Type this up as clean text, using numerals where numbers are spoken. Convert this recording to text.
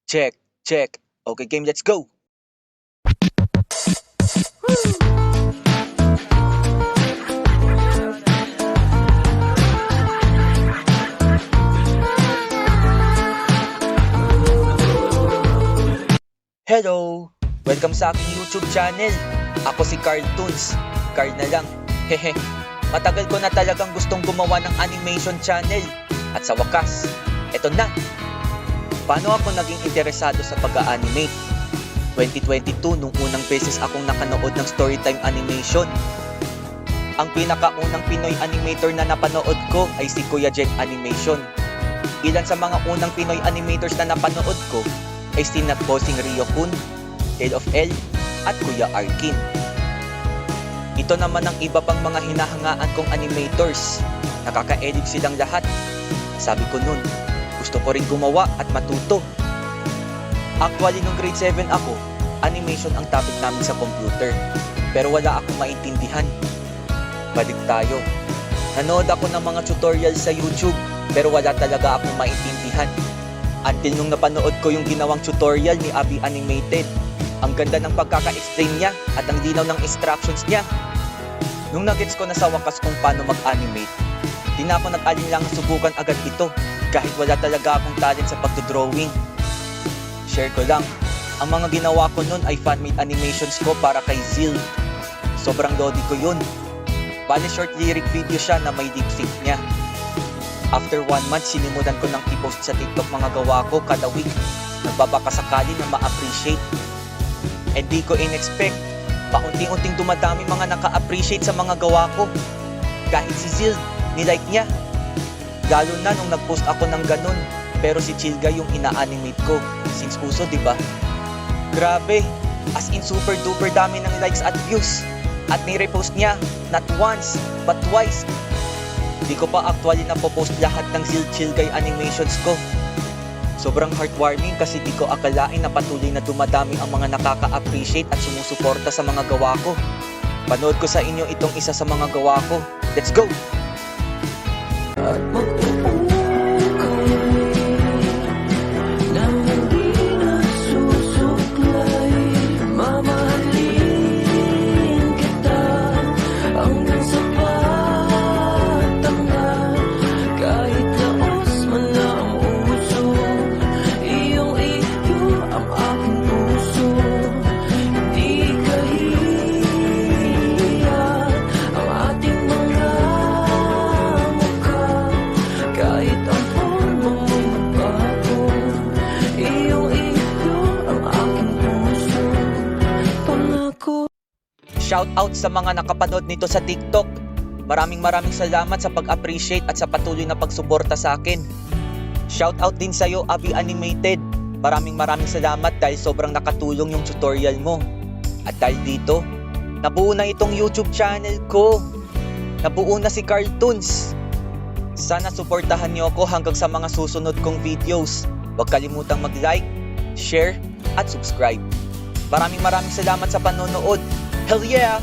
Check, check. Okay, game, let's go. Hello! Welcome sa aking YouTube channel. Ako si Cartoons. Carl na lang. Hehe. Matagal ko na talagang gustong gumawa ng animation channel. At sa wakas, eto na. Paano ako naging interesado sa pag-animate? 2022 nung unang beses akong nakanood ng Storytime Animation. Ang pinakaunang Pinoy animator na napanood ko ay si Kuya Jen Animation. Ilan sa mga unang Pinoy animators na napanood ko ay sina Bossing Rio-kun, Tale of L, at Kuya Arkin. Ito naman ang iba pang mga hinahangaan kong animators. Nakaka-edit silang lahat. Sabi ko nun, gusto ko rin gumawa at matuto. Actually, nung grade 7 ako, animation ang topic namin sa computer. Pero wala akong maintindihan. Balik tayo. Nanood ako ng mga tutorials sa YouTube, pero wala talaga akong maintindihan. Until nung napanood ko yung ginawang tutorial ni Abby Animated. Ang ganda ng pagkaka-explain niya at ang linaw ng instructions niya. Nung nagets ko na sa wakas kung paano mag-animate, di na ako nag-alinlangang subukan agad ito kahit wala talaga akong talent sa pagdodrawing. Share ko lang, ang mga ginawa ko nun ay fan-made animations ko para kay Zill. Sobrang lodi ko yun. Bale short lyric video siya na may lip sync niya. After 1 month, sinimulan ko ng i-post sa TikTok mga gawa ko kada week. Nagbabaka sakali na ma-appreciate. And di ko in-expect, paunti-unting dumadami mga naka-appreciate sa mga gawa ko. Kahit si Zill, nilike niya. Lalo na nung nag-post ako ng ganun. Pero si Chilga yung ina-animate ko. Since uso, diba? Grabe, as in super duper dami ng likes at views. At ni-repost niya, not once, but twice. Di ko pa actually napopost lahat ng Zill Chilgay animations ko. Sobrang heartwarming kasi di ko akalain na patuloy na dumadami ang mga nakaka-appreciate at sumusuporta sa mga gawa ko. Panood ko sa inyo itong isa sa mga gawa ko. Let's go! At mag-uukay nang hindi na susuklay. Mamahalin kita hanggang sa patanggal. Kahit laos man na ang uso, iyong iyo ang aking puso. Hindi kahiya ang ating mga mukha. Kahit ang forma mo'y magbago, iyong iyo ang aking puso. Pangako. Shout out sa mga nakapanood nito sa TikTok. Maraming salamat sa pag-appreciate at sa patuloy na pagsuporta sa akin. Shout out din sa'yo, Abby Animated. Maraming salamat dahil sobrang nakatulong yung tutorial mo. At dahil dito, nabuo na itong YouTube channel ko. Nabuo na si Cartoons. Sana suportahan niyo ako hanggang sa mga susunod kong videos. Huwag kalimutang mag-like, share, at subscribe. Maraming salamat sa panonood. Hell yeah!